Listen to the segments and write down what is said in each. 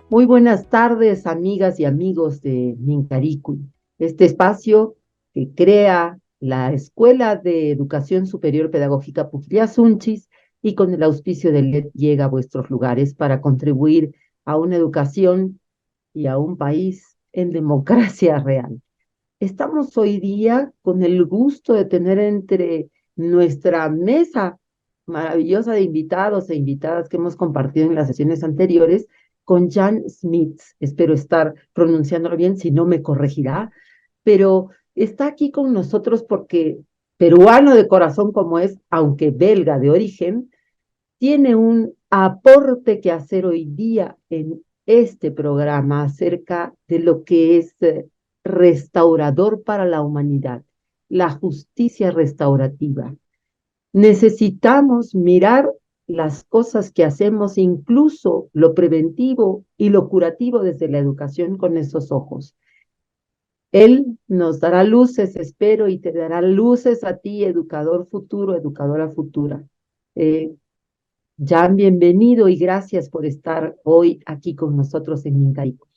Muy buenas tardes, amigas y amigos de Mincaricui, este espacio que crea la Escuela de Educación Superior Pedagógica Pujillá Sunchis y con el auspicio de LED llega a vuestros lugares para contribuir a una educación y a un país en democracia real. Estamos hoy día con el gusto de tener entre nuestra mesa maravillosa de invitados e invitadas que hemos compartido en las sesiones anteriores con Jan Smith. Espero estar pronunciándolo bien, si no me corregirá, pero está aquí con nosotros porque peruano de corazón como es, aunque belga de origen, tiene un aporte que hacer hoy día en este programa acerca de lo que es restaurador para la humanidad, la justicia restaurativa. Necesitamos mirar las cosas que hacemos, incluso lo preventivo y lo curativo desde la educación con esos ojos. Él nos dará luces, espero, y te dará luces a ti, educador futuro, educadora futura. Eh, Jan, bienvenido y gracias por estar hoy aquí con nosotros en Incaico.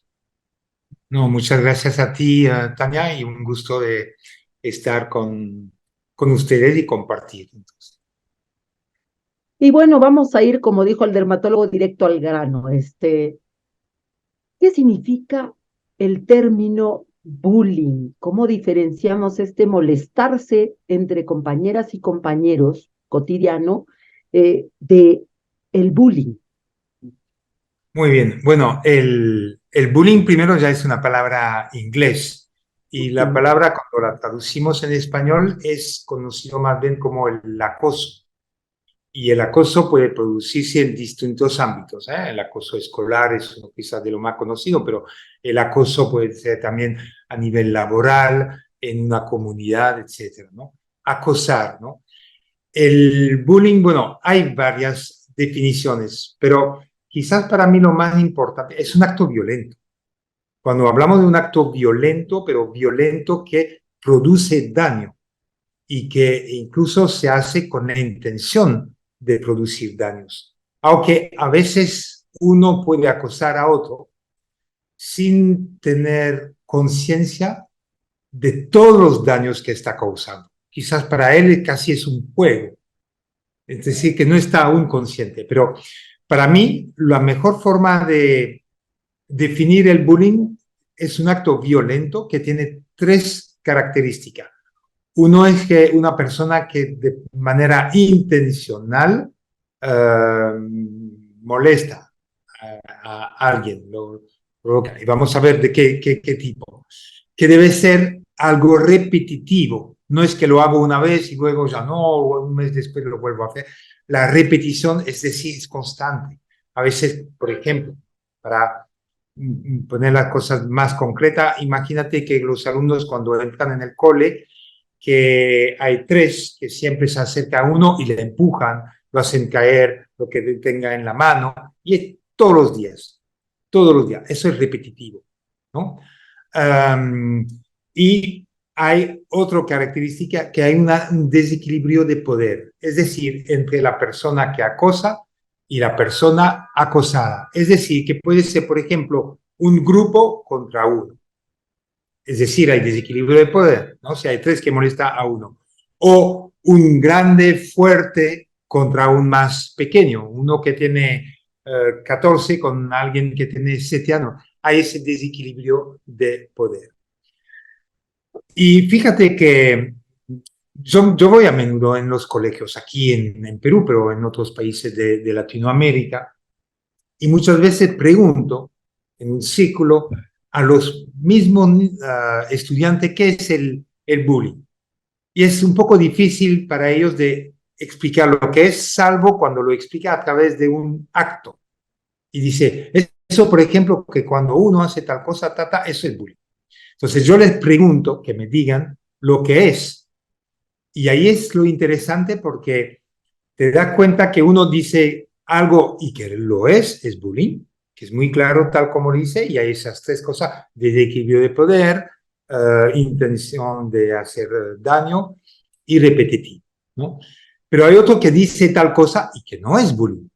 No, muchas gracias a ti, Tania, y un gusto de estar con ustedes y compartir. Entonces, Y bueno, vamos a ir, como dijo el dermatólogo, directo al grano. ¿Qué significa el término bullying? ¿Cómo diferenciamos este molestarse entre compañeras y compañeros cotidiano de el bullying? muy bien. Bueno, el bullying primero ya es una palabra inglés y la Ujú. palabra cuando la traducimos en español es conocido más bien como el acoso. Y el acoso puede producirse en distintos ámbitos, ¿eh? El acoso escolar es uno quizás de lo más conocido, pero el acoso puede ser también a nivel laboral, en una comunidad, etcétera, ¿no? Acosar, ¿no? El bullying, bueno, hay varias definiciones, pero quizás para mí lo más importante es un acto violento. Cuando hablamos de un acto violento, pero violento que produce daño y que incluso se hace con la intención de producir daños. Aunque a veces uno puede acosar a otro sin tener conciencia de todos los daños que está causando. Quizás para él casi es un juego, es decir, que no está aún consciente. Pero para mí, la mejor forma de definir el bullying es un acto violento que tiene tres características. Uno es que una persona que de manera intencional eh, molesta a alguien, lo provoca. Y vamos a ver de qué tipo. Que debe ser algo repetitivo. No es que lo hago una vez y luego ya no, o un mes después lo vuelvo a hacer. La repetición, es decir, es constante. A veces, por ejemplo, para poner las cosas más concretas, imagínate que los alumnos cuando entran en el cole, que hay tres que siempre se acerca a uno y le empujan, lo hacen caer, lo que tenga en la mano, y es todos los días, eso es repetitivo, ¿no? Um, y hay otra característica, que hay un desequilibrio de poder, es decir, entre la persona que acosa y la persona acosada. Es decir, que puede ser, por ejemplo, un grupo contra uno. Es decir, hay desequilibrio de poder, ¿no? Si hay tres que molesta a uno. O un grande fuerte contra un más pequeño, uno que tiene 14 con alguien que tiene 7 años. Hay ese desequilibrio de poder. Y fíjate que yo voy a menudo en los colegios, aquí en Perú, pero en otros países de Latinoamérica, y muchas veces pregunto en un círculo a los mismos estudiantes qué es el bullying. Y es un poco difícil para ellos de explicar lo que es, salvo cuando lo explica a través de un acto. Y dice, eso por ejemplo, que cuando uno hace tal cosa, tata, eso es bullying. Entonces yo les pregunto que me digan lo que es. Y ahí es lo interesante porque te das cuenta que uno dice algo y que lo es bullying, que es muy claro tal como dice, y hay esas tres cosas de equilibrio de poder, intención de hacer daño y repetitivo, ¿no? Pero hay otro que dice tal cosa y que no es bullying.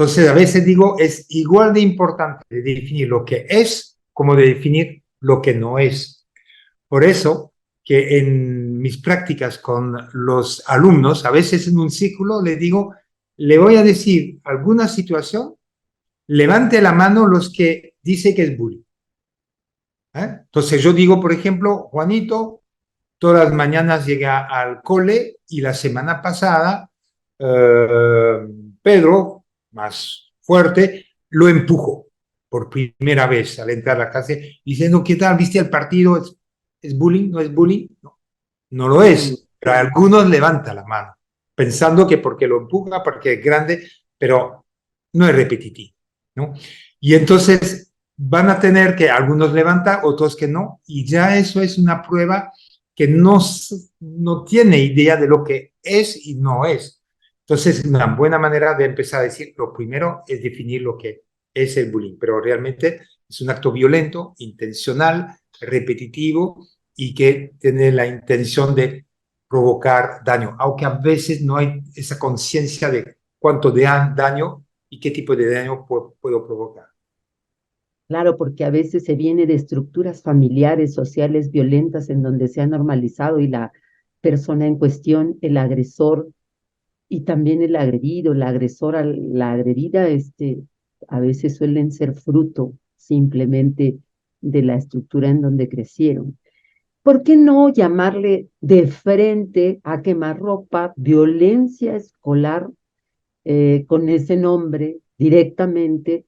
Entonces, a veces digo, es igual de importante de definir lo que es como de definir lo que no es. Por eso que en mis prácticas con los alumnos, a veces en un círculo, le digo, le voy a decir alguna situación, levante la mano los que dice que es bullying. Entonces yo digo, por ejemplo, Juanito, todas las mañanas llega al cole y la semana pasada eh, Pedro, más fuerte, lo empujó por primera vez al entrar a la clase diciendo, ¿qué tal? ¿Viste el partido? ¿Es bullying? ¿No es bullying? No, no lo Mm, es, pero algunos levantan la mano pensando que porque lo empuja, porque es grande, pero no es repetitivo, ¿no? Y entonces van a tener que algunos levantar, otros que no, y ya eso es una prueba que no tiene idea de lo que es y no es. Entonces, una buena manera de empezar a decir, lo primero es definir lo que es el bullying, pero realmente es un acto violento, intencional, repetitivo y que tiene la intención de provocar daño, aunque a veces no hay esa conciencia de cuánto de daño y qué tipo de daño puedo provocar. claro, porque a veces se viene de estructuras familiares, sociales, violentas, en donde se ha normalizado y la persona en cuestión, el agresor y también el agredido, la agresora, la agredida, a veces suelen ser fruto simplemente de la estructura en donde crecieron. ¿Por qué no llamarle de frente a quemarropa violencia escolar con ese nombre directamente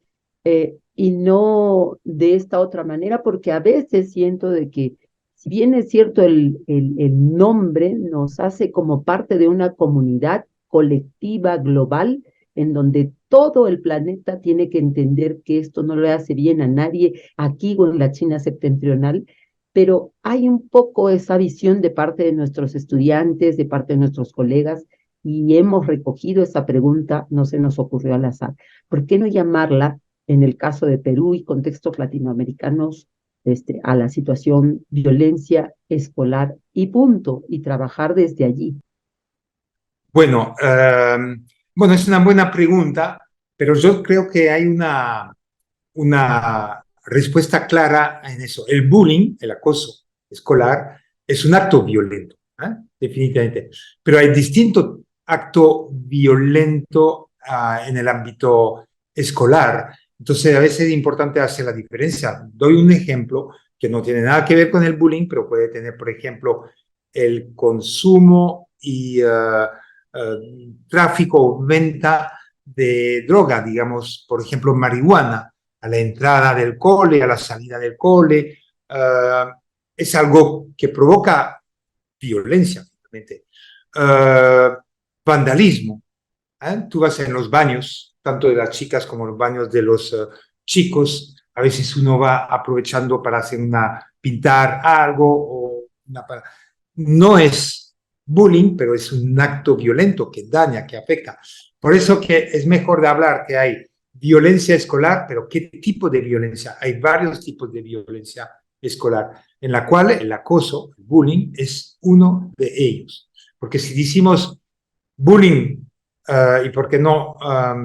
y no de esta otra manera? Porque a veces siento de que, si bien es cierto, el nombre nos hace como parte de una comunidad colectiva global en donde todo el planeta tiene que entender que esto no le hace bien a nadie aquí o en la China septentrional, pero hay un poco esa visión de parte de nuestros estudiantes, de parte de nuestros colegas, y hemos recogido esa pregunta, no se nos ocurrió al azar. ¿Por qué no llamarla, en el caso de Perú y contextos latinoamericanos, a la situación violencia escolar y punto, y trabajar desde allí? Bueno, bueno, es una buena pregunta, pero yo creo que hay una respuesta clara en eso. El bullying, el acoso escolar, es un acto violento, definitivamente. Pero hay distinto acto violento en el ámbito escolar. Entonces, a veces es importante hacer la diferencia. Doy un ejemplo que no tiene nada que ver con el bullying, pero puede tener, por ejemplo, el consumo y tráfico o venta de droga, digamos, por ejemplo, marihuana, a la entrada del cole, a la salida del cole, es algo que provoca violencia, realmente. Vandalismo. Tú vas en los baños, tanto de las chicas como los baños de los chicos, a veces uno va aprovechando para hacer pintar algo o no es bullying, pero es un acto violento que daña, que afecta. Por eso que es mejor de hablar que hay violencia escolar, pero ¿qué tipo de violencia? Hay varios tipos de violencia escolar, en la cual el acoso, el bullying, es uno de ellos. Porque si decimos bullying y por qué no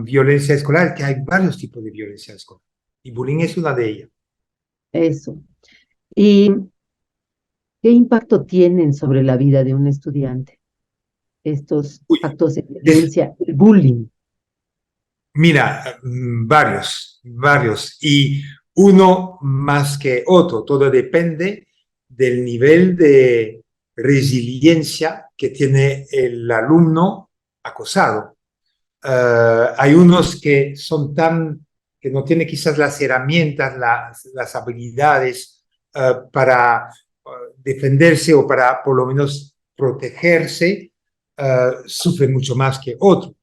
violencia escolar, que hay varios tipos de violencia escolar. Y bullying es una de ellas. Eso. ¿Y qué impacto tienen sobre la vida de un estudiante estos Uy, actos de es, violencia, el bullying? mira, varios. Y uno más que otro. Todo depende del nivel de resiliencia que tiene el alumno acosado. Hay unos que son que no tienen quizás las herramientas, las habilidades para defenderse o para por lo menos protegerse, sufren mucho más que otros.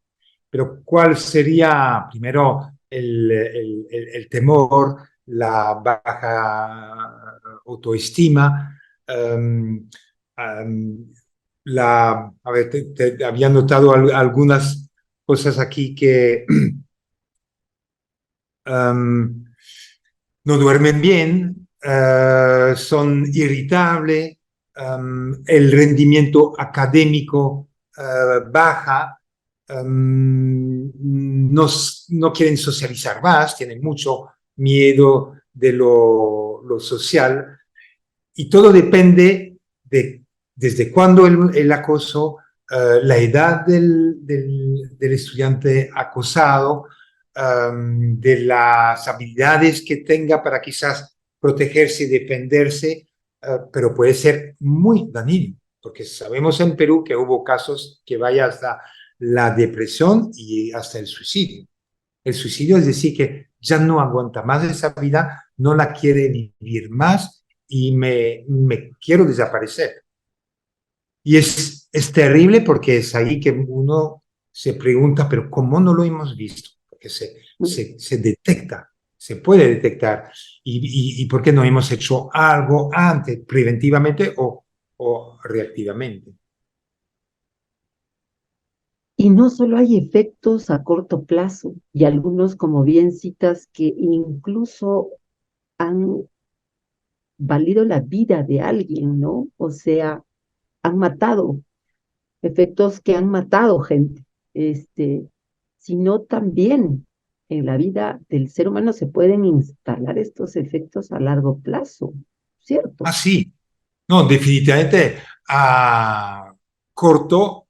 Pero ¿cuál sería primero el temor, la baja autoestima? Um, um, a ver, había notado algunas cosas aquí que um, no duermen bien, son irritables, el rendimiento académico baja, no quieren socializar más, tienen mucho miedo de lo social y todo depende de desde cuándo el acoso, la edad del estudiante acosado, de las habilidades que tenga para quizás protegerse y defenderse, pero puede ser muy dañino, porque sabemos en Perú que hubo casos que vaya hasta la depresión y hasta el suicidio. El suicidio es decir que ya no aguanta más esa vida, no la quiere vivir más y me quiero desaparecer. Y es terrible porque es ahí que uno se pregunta, pero ¿cómo no lo hemos visto? Porque se detecta, se puede detectar. Y por qué no hemos hecho algo antes, preventivamente o reactivamente? Y no solo hay efectos a corto plazo, y algunos, como bien citas, que incluso han valido la vida de alguien, ¿no? O sea, han matado, efectos que han matado gente, este, sino también en la vida del ser humano se pueden instalar estos efectos a largo plazo, Ah, ¿cierto? sí. No, definitivamente a corto,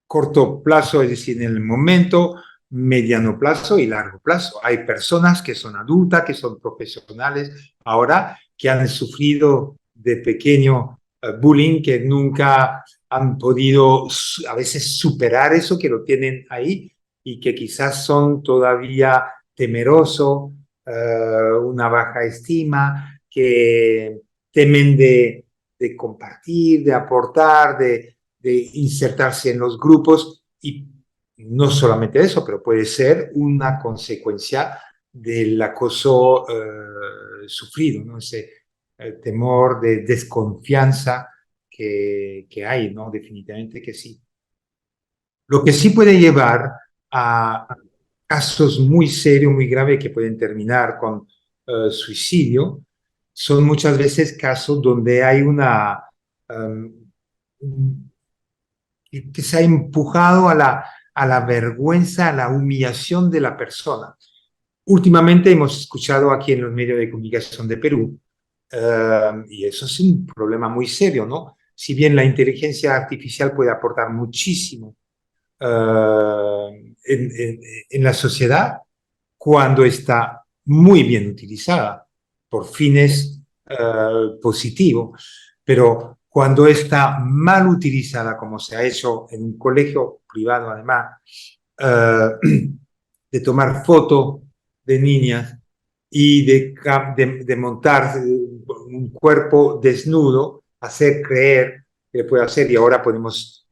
corto plazo, es decir, en el momento, mediano plazo y largo plazo. Hay personas que son adultas, que son profesionales ahora, que han sufrido de pequeño bullying, que nunca han podido a veces superar eso, que lo tienen ahí y que quizás son todavía temerosos, una baja estima, que temen de compartir, de aportar, de insertarse en los grupos y no solamente eso, pero puede ser una consecuencia del acoso sufrido, ¿no? Ese temor de desconfianza que hay, ¿no? Definitivamente que sí. Lo que sí puede llevar a casos muy serios, muy graves que pueden terminar con suicidio, son muchas veces casos donde hay um, que se ha empujado a la vergüenza, a la humillación de la persona. Últimamente hemos escuchado aquí en los medios de comunicación de Perú, y eso es un problema muy serio, ¿no? Si bien la inteligencia artificial puede aportar muchísimo en la sociedad, cuando está muy bien utilizada por fines positivos, pero cuando está mal utilizada, como se ha hecho en un colegio privado además, de tomar fotos de niñas y de montar un cuerpo desnudo, hacer creer que puede hacer, y ahora podemos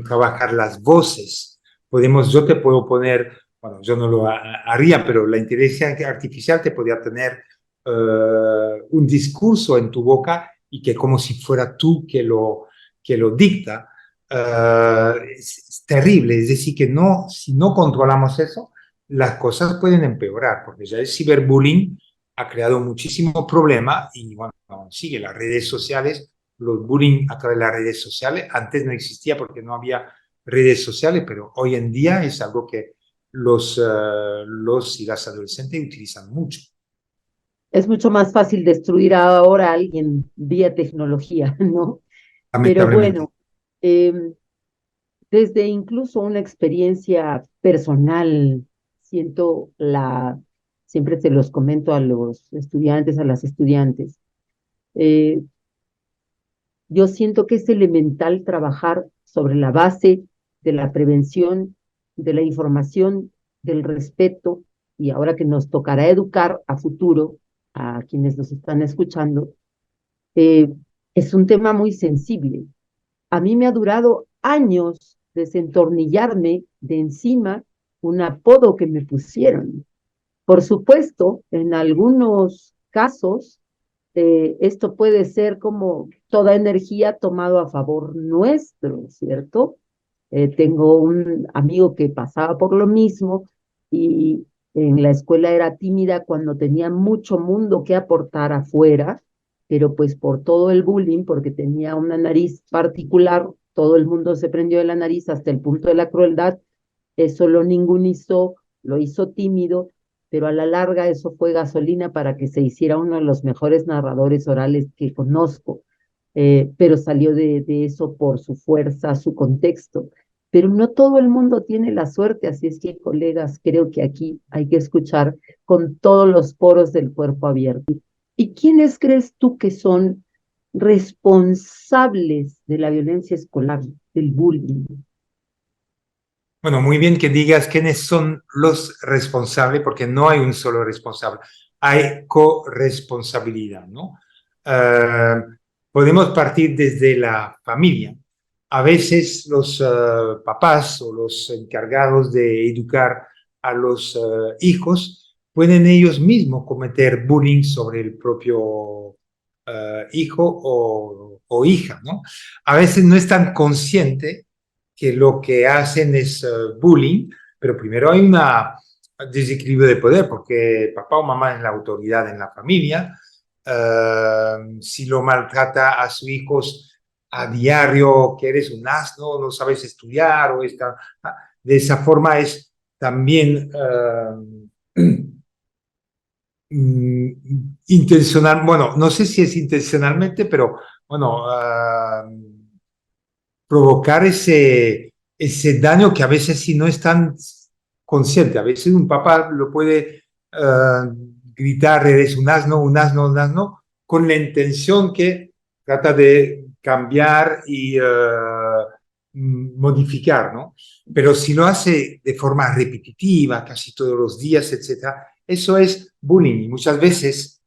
trabajar las voces. Yo te puedo poner, bueno, yo no lo haría, pero la inteligencia artificial te podría tener un discurso en tu boca y que como si fuera tú que lo dicta. Es terrible, es decir, que no, si no controlamos eso, las cosas pueden empeorar, porque ya el ciberbullying ha creado muchísimo problema y bueno, sigue las redes sociales, los bullying a través de las redes sociales, antes no existía porque no había redes sociales, pero hoy en día es algo que los y las adolescentes utilizan mucho, Es mucho más fácil destruir ahora a alguien vía tecnología, ¿no? Pero lamentablemente. bueno, em, desde incluso una experiencia personal, siento siempre se los comento a los estudiantes, a las estudiantes, eh, yo siento que es elemental trabajar sobre la base de la prevención, de la información, del respeto, y ahora que nos tocará educar a futuro a quienes nos están escuchando, eh, es un tema muy sensible. A mí me ha durado años desentornillarme de encima un apodo que me pusieron. Por supuesto, en algunos casos, esto puede ser como toda energía tomado a favor nuestro, ¿cierto? Tengo un amigo que pasaba por lo mismo y en la escuela era tímida cuando tenía mucho mundo que aportar afuera, pero pues por todo el bullying, porque tenía una nariz particular, todo el mundo se prendió de la nariz hasta el punto de la crueldad Eso lo ningunizó, lo hizo tímido, pero a la larga eso fue gasolina para que se hiciera uno de los mejores narradores orales que conozco. Pero salió de eso por su fuerza, su contexto. Pero no todo el mundo tiene la suerte, así es que, colegas, creo que aquí hay que escuchar con todos los poros del cuerpo abierto. ¿Y quiénes crees tú que son responsables de la violencia escolar, del bullying? Bueno, muy bien que digas quiénes son los responsables, porque no hay un solo responsable, hay corresponsabilidad, ¿no? Eh, Podemos partir desde la familia. A veces los papás o los encargados de educar a los hijos pueden ellos mismos cometer bullying sobre el propio hijo o hija, ¿no? A veces no están conscientes que lo que hacen es bullying, pero primero hay un desequilibrio de poder, porque papá o mamá es la autoridad en la familia. Si lo maltrata a sus hijos a diario, que eres un asno, no sabes estudiar, o está, de esa forma es también intencional, bueno, no sé si es intencionalmente, pero bueno, provocar ese daño que a veces si no es tan consciente, a veces un papá lo puede gritar, eres un asno, un asno, un asno, con la intención que trata de cambiar y modificar, ¿no? Pero si lo hace de forma repetitiva, casi todos los días, etcétera, eso es bullying. Y muchas veces,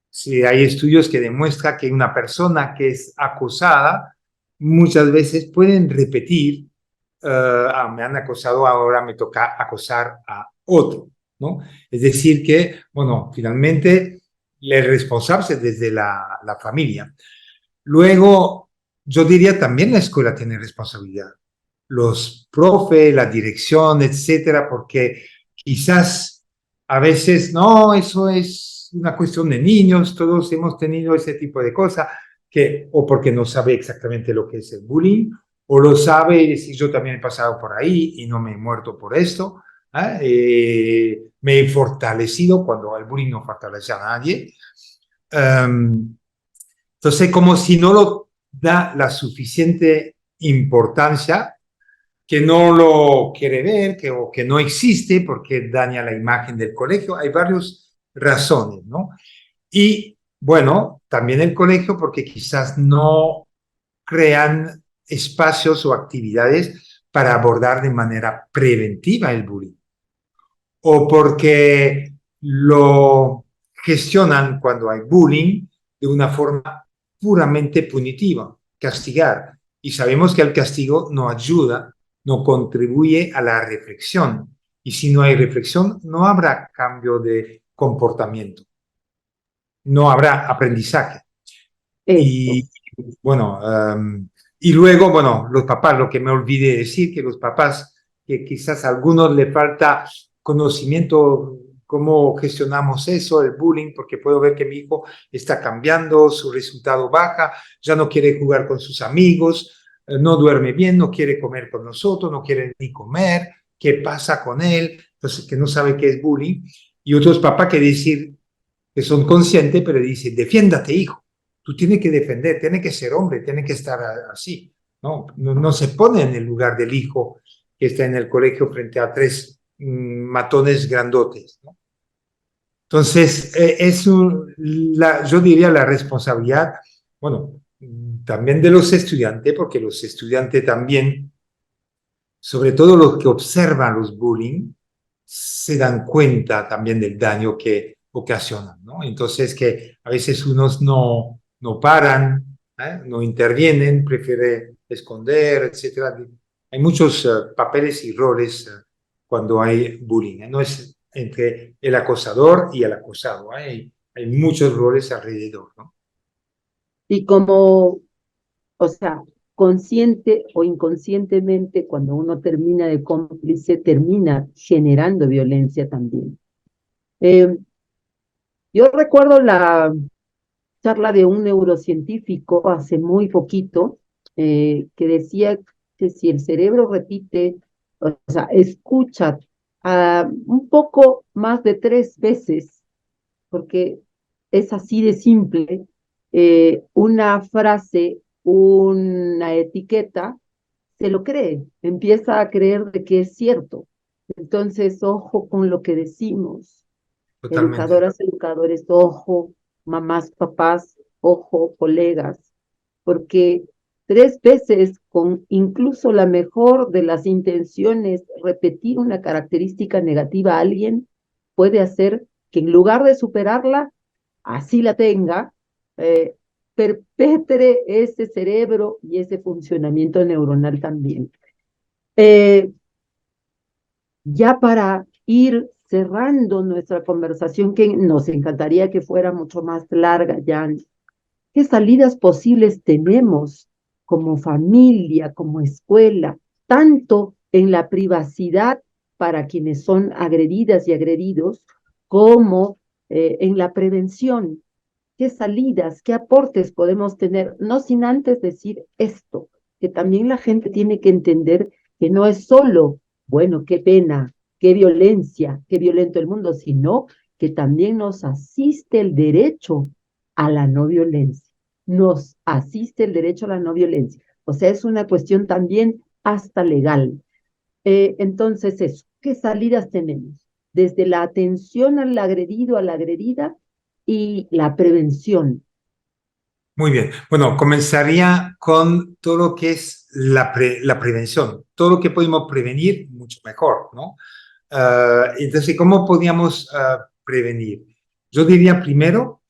si hay estudios que demuestran que una persona que es acosada, muchas veces pueden repetir, me han acosado, ahora me toca acosar a otro, ¿no? Es decir, que, bueno, finalmente el responsable es desde la familia. Luego, yo diría también la escuela tiene responsabilidad. Los profes, la dirección, etcétera, porque quizás a veces, no, eso es una cuestión de niños, todos hemos tenido ese tipo de cosas, que, o porque no sabe exactamente lo que es el bullying, o lo sabe y decir, yo también he pasado por ahí y no me he muerto por esto, me he fortalecido cuando el bullying no fortalece a nadie. Um, entonces, como si no lo da la suficiente importancia, que no lo quiere ver, o que no existe porque daña la imagen del colegio. Hay varias razones, ¿no? Y bueno, también el colegio porque quizás no crean espacios o actividades para abordar de manera preventiva el bullying, o porque lo gestionan cuando hay bullying de una forma puramente punitiva, castigar. Y sabemos que el castigo no ayuda, no contribuye a la reflexión. Y si no hay reflexión, no habrá cambio de comportamiento, no habrá aprendizaje. Eso. Y bueno, y luego, bueno, los papás, lo que me olvidé decir, que los papás, que quizás a algunos le falta conocimiento cómo gestionamos eso, el bullying, porque puedo ver que mi hijo está cambiando, su resultado baja, ya no quiere jugar con sus amigos, no duerme bien, no quiere comer con nosotros, no quiere ni comer, ¿qué pasa con él? Entonces, que no sabe qué es bullying. Y otros papás que decir, que son conscientes, pero dicen, defiéndate, hijo. Tú tienes que defender, tienes que ser hombre, tienes que estar así. No, no, no se pone en el lugar del hijo que está en el colegio frente a tres matones grandotes, ¿no? Entonces, yo diría la responsabilidad, bueno, también de los estudiantes, porque los estudiantes también, sobre todo los que observan los bullying, se dan cuenta también del daño que ocasionan, ¿no? Entonces, que a veces unos no paran, no intervienen, prefieren esconder, etcétera. Hay muchos papeles y roles cuando hay bullying, ¿eh? No es entre el acosador y el acosado, ¿eh? Hay muchos roles alrededor, ¿no? Y como, o sea, consciente o inconscientemente, cuando uno termina de cómplice, termina generando violencia también. Eh, yo recuerdo la charla de un neurocientífico hace muy poquito que decía que si el cerebro repite O sea, escucha un poco más de 3 veces, porque es así de simple, una frase, una etiqueta, se lo cree, empieza a creer de que es cierto. Entonces, ojo con lo que decimos. Totalmente. Educadoras, educadores, ojo, mamás, papás, ojo, colegas, porque 3 veces con incluso la mejor de las intenciones, repetir una característica negativa a alguien puede hacer que en lugar de superarla, así la tenga, eh, perpetre ese cerebro y ese funcionamiento neuronal también. Eh, ya para ir cerrando nuestra conversación, que nos encantaría que fuera mucho más larga, Jan, ¿qué salidas posibles tenemos como familia, como escuela, tanto en la privacidad para quienes son agredidas y agredidos, como en la prevención? ¿Qué salidas, qué aportes podemos tener? No sin antes decir esto, que también la gente tiene que entender que no es solo, bueno, qué pena, qué violencia, qué violento el mundo, sino que también nos asiste el derecho a la no violencia. Nos asiste el derecho a la no violencia. O sea, es una cuestión también hasta legal. Entonces, eso, ¿qué salidas tenemos? Desde la atención al agredido, a la agredida y la prevención. Muy bien. Bueno, comenzaría con todo lo que es la prevención. Todo lo que podemos prevenir, mucho mejor, ¿no? Entonces, ¿cómo podríamos prevenir? Yo diría primero,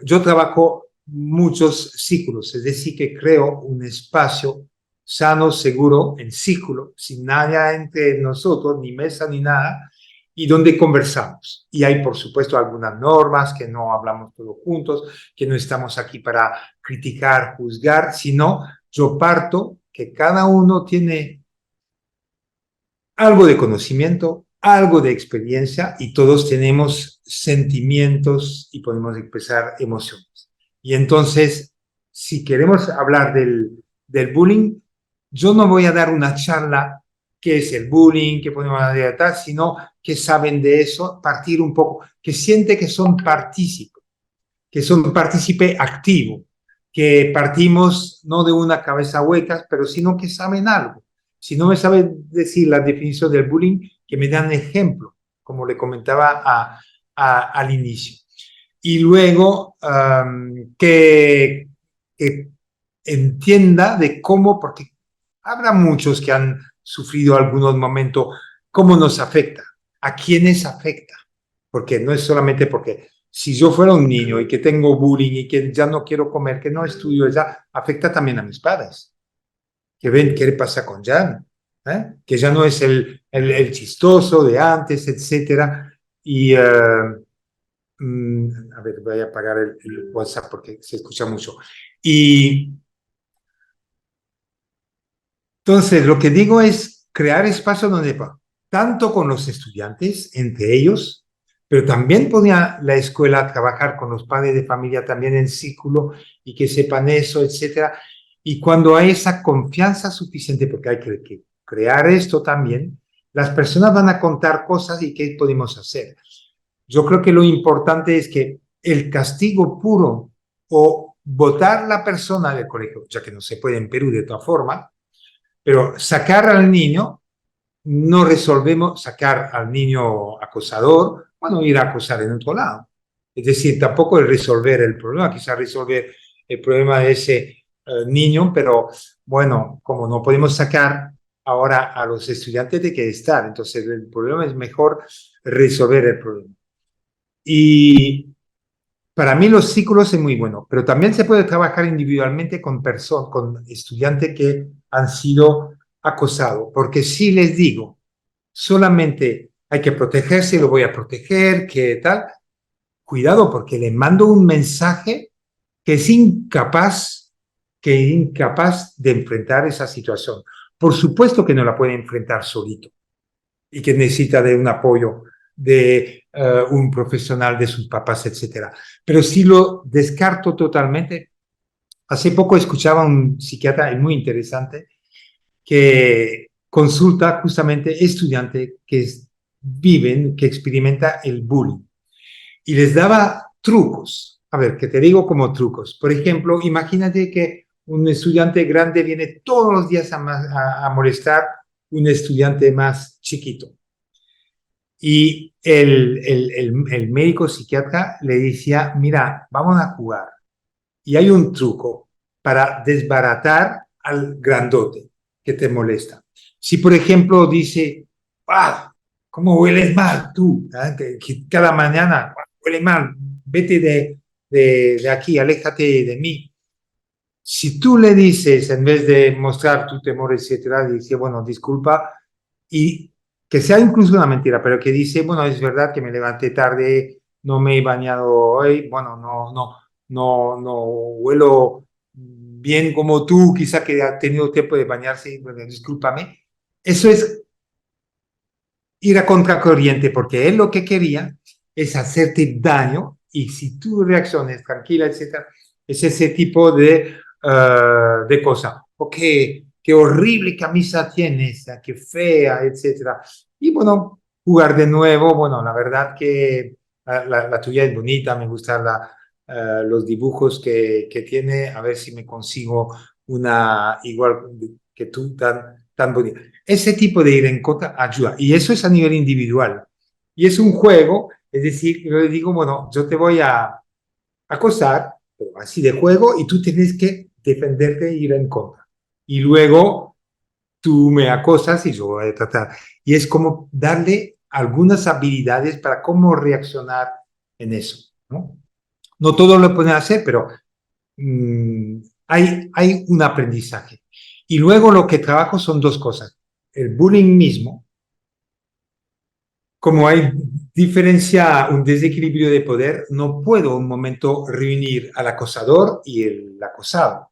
yo trabajo muchos círculos, es decir, que creo un espacio sano, seguro, en círculo, sin nada entre nosotros, ni mesa ni nada, y donde conversamos. Y hay, por supuesto, algunas normas que no hablamos todos juntos, que no estamos aquí para criticar, juzgar, sino yo parto que cada uno tiene algo de conocimiento, algo de experiencia y todos tenemos sentimientos y podemos expresar emociones. Y entonces, si queremos hablar del bullying, yo no voy a dar una charla qué es el bullying, qué podemos tratar, sino que saben de eso, partir un poco, que siente que son partícipe activo, que partimos no de una cabeza hueca, pero sino que saben algo. Si no me saben decir la definición del bullying, que me dan ejemplo, como le comentaba al inicio. Y luego que entienda de cómo, porque habrá muchos que han sufrido algunos momentos, cómo nos afecta, a quiénes afecta, porque no es solamente porque si yo fuera un niño y que tengo bullying y que ya no quiero comer, que no estudio, ya afecta también a mis padres, que ven qué le pasa con Jan, que ya no es el chistoso de antes, etcétera. Y a ver, voy a apagar el WhatsApp porque se escucha mucho. Y entonces, lo que digo es crear espacios donde, tanto con los estudiantes, entre ellos, pero también podía la escuela trabajar con los padres de familia también en círculo y que sepan eso, etcétera. Y cuando hay esa confianza suficiente, porque hay que crear esto también, las personas van a contar cosas y qué podemos hacer. Yo creo que lo importante es que el castigo puro o votar la persona del colegio, ya que no se puede en Perú de toda forma, pero sacar al niño, no resolvemos sacar al niño acosador, bueno, ir a acosar en otro lado. Es decir, tampoco es resolver el problema, quizás resolver el problema de ese niño, pero bueno, como no podemos sacar ahora a los estudiantes de que estar, entonces el problema es mejor resolver el problema. Y para mí los círculos es muy bueno, pero también se puede trabajar individualmente con personas, con estudiantes que han sido acosados, porque si les digo, solamente hay que protegerse, lo voy a proteger, que tal, cuidado porque le mando un mensaje que es incapaz de enfrentar esa situación. Por supuesto que no la puede enfrentar solito y que necesita de un apoyo de un profesional, de sus papás, etcétera. Pero si lo descarto totalmente, hace poco escuchaba a un psiquiatra muy interesante que consulta justamente estudiantes que viven, que experimentan el bullying. Y les daba trucos. A ver, que te digo como trucos. Por ejemplo, imagínate que un estudiante grande viene todos los días a molestar un estudiante más chiquito. Y el médico psiquiatra le decía, mira, vamos a jugar. Y hay un truco para desbaratar al grandote que te molesta. Si, por ejemplo, dice, ah, ¿cómo hueles mal tú? ¿Ah? Que cada mañana huele mal, vete de aquí, aléjate de mí. Si tú le dices, en vez de mostrar tu temor, etcétera, dice, bueno, disculpa, y que sea incluso una mentira, pero que dice, bueno, es verdad que me levanté tarde, no me he bañado hoy, bueno, no huelo bien como tú, quizá que ha tenido tiempo de bañarse, bueno, discúlpame. Eso es ir a contracorriente, porque él lo que quería es hacerte daño, y si tú reacciones tranquila, etcétera, es ese tipo de cosa. O qué horrible camisa tienes, qué fea, etcétera. Y bueno, jugar de nuevo, bueno, la verdad que la tuya es bonita, me gustan los dibujos que tiene, a ver si me consigo una igual que tú, tan bonita. Ese tipo de ir en contra ayuda, y eso es a nivel individual. Y es un juego, es decir, yo le digo, bueno, yo te voy a acosar, pero así de juego, y tú tienes que defenderte e ir en contra. Y luego tú me acosas y yo voy a tratar. Y es como darle algunas habilidades para cómo reaccionar en eso, ¿no? No todo lo pueden hacer, pero mmm, hay un aprendizaje. Y luego lo que trabajo son dos cosas. El bullying mismo, como hay diferencia, un desequilibrio de poder, no puedo un momento reunir al acosador y el acosado,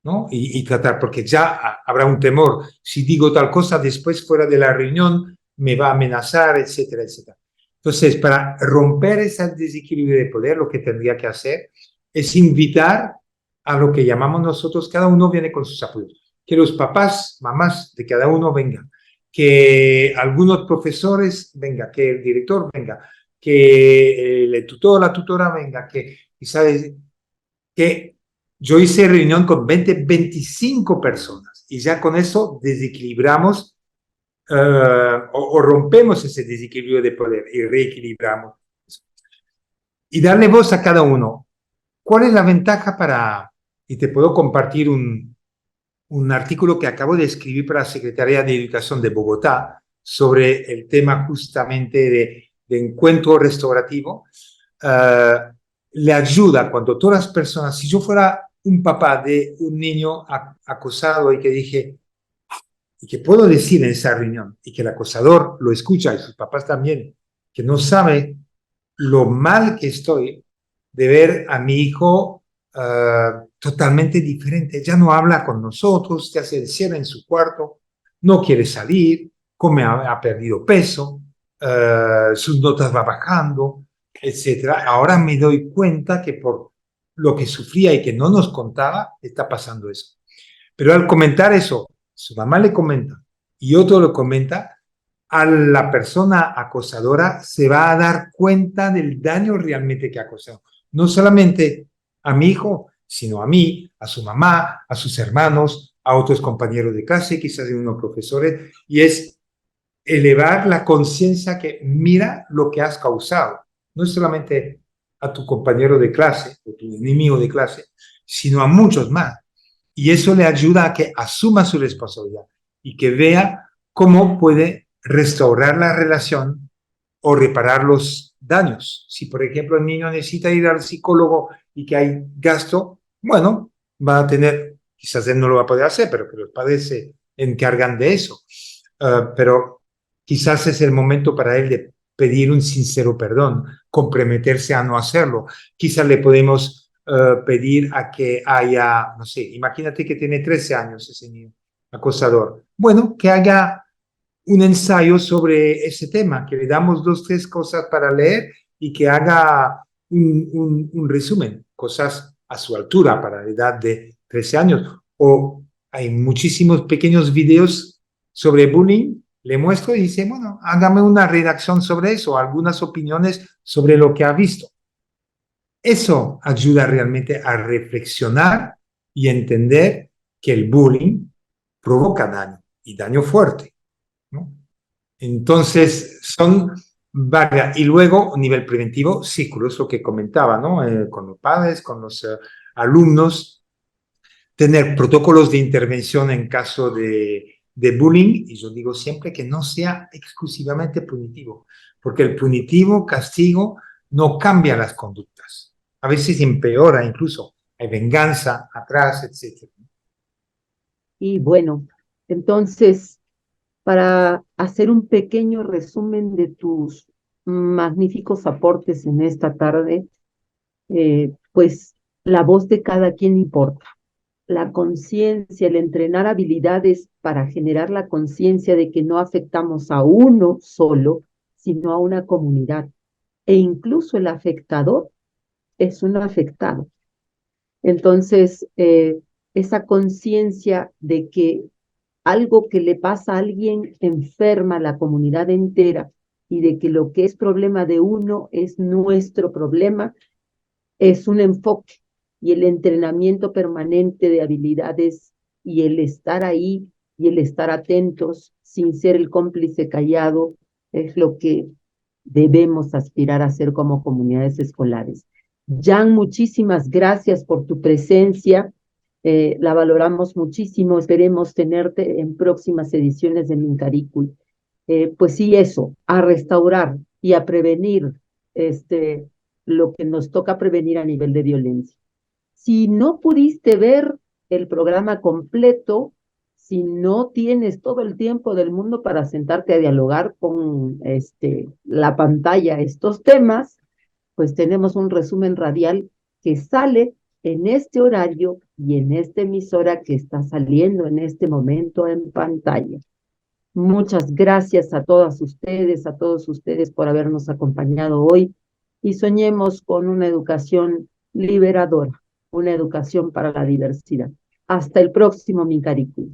¿no? Y tratar, porque ya habrá un temor. Si digo tal cosa, después fuera de la reunión me va a amenazar, etcétera, etcétera. Entonces, para romper ese desequilibrio de poder, lo que tendría que hacer es invitar a lo que llamamos nosotros, cada uno viene con sus apoyos, que los papás, mamás de cada uno vengan, que algunos profesores vengan, que el director venga, que el tutor, la tutora venga, que quizás que yo hice reunión con 20, 25 personas y ya con eso desequilibramos o rompemos ese desequilibrio de poder y reequilibramos. Y darle voz a cada uno. ¿Cuál es la ventaja para, y te puedo compartir un artículo que acabo de escribir para la Secretaría de Educación de Bogotá sobre el tema justamente de encuentro restaurativo? Le ayuda cuando todas las personas, si yo fuera un papá de un niño acosado y que dije, y que puedo decir en esa reunión, y que el acosador lo escucha y sus papás también, que no sabe lo mal que estoy de ver a mi hijo totalmente diferente. Ya no habla con nosotros, ya se encierra en su cuarto, no quiere salir, ha perdido peso, sus notas va bajando, etcétera. Ahora me doy cuenta que por lo que sufría y que no nos contaba, está pasando eso. Pero al comentar eso, su mamá le comenta y otro lo comenta, a la persona acosadora se va a dar cuenta del daño realmente que ha causado. No solamente a mi hijo, sino a mí, a su mamá, a sus hermanos, a otros compañeros de clase, quizás de unos profesores, y es elevar la conciencia que mira lo que has causado. No es solamente a tu compañero de clase o tu enemigo de clase, sino a muchos más. Y eso le ayuda a que asuma su responsabilidad y que vea cómo puede restaurar la relación o reparar los daños. Si, por ejemplo, el niño necesita ir al psicólogo y que hay gasto, bueno, va a tener, quizás él no lo va a poder hacer, pero que los padres se encargan de eso. Pero quizás es el momento para él de pedir un sincero perdón, comprometerse a no hacerlo. Quizás le podemos pedir a que haya, no sé, imagínate que tiene 13 años ese niño acosador. Bueno, que haga un ensayo sobre ese tema, que le damos dos, tres cosas para leer y que haga un resumen, cosas a su altura para la edad de 13 años. O hay muchísimos pequeños videos sobre bullying, le muestro y dice, bueno, hágame una redacción sobre eso, algunas opiniones sobre lo que ha visto. Eso ayuda realmente a reflexionar y entender que el bullying provoca daño y daño fuerte, ¿no? Entonces, son varias. Y luego, a nivel preventivo, círculos, lo que comentaba, ¿no? Con los padres, con los alumnos, tener protocolos de intervención en caso de bullying, y yo digo siempre que no sea exclusivamente punitivo, porque el punitivo, castigo, no cambia las conductas. A veces empeora incluso. Hay venganza atrás, etc. Y bueno, entonces, para hacer un pequeño resumen de tus magníficos aportes en esta tarde, pues la voz de cada quien importa. La conciencia, el entrenar habilidades para generar la conciencia de que no afectamos a uno solo, sino a una comunidad. E incluso el afectador es un afectado. Entonces, esa conciencia de que algo que le pasa a alguien enferma a la comunidad entera y de que lo que es problema de uno es nuestro problema, es un enfoque, y el entrenamiento permanente de habilidades y el estar ahí y el estar atentos sin ser el cómplice callado es lo que debemos aspirar a hacer como comunidades escolares. Jan, muchísimas gracias por tu presencia. La valoramos muchísimo. Esperemos tenerte en próximas ediciones de Mincaricul. Pues sí, eso, a restaurar y a prevenir lo que nos toca prevenir a nivel de violencia. Si no pudiste ver el programa completo, si no tienes todo el tiempo del mundo para sentarte a dialogar con la pantalla estos temas, pues tenemos un resumen radial que sale en este horario y en esta emisora que está saliendo en este momento en pantalla. Muchas gracias a todos ustedes por habernos acompañado hoy y soñemos con una educación liberadora, una educación para la diversidad. Hasta el próximo Mincaricu.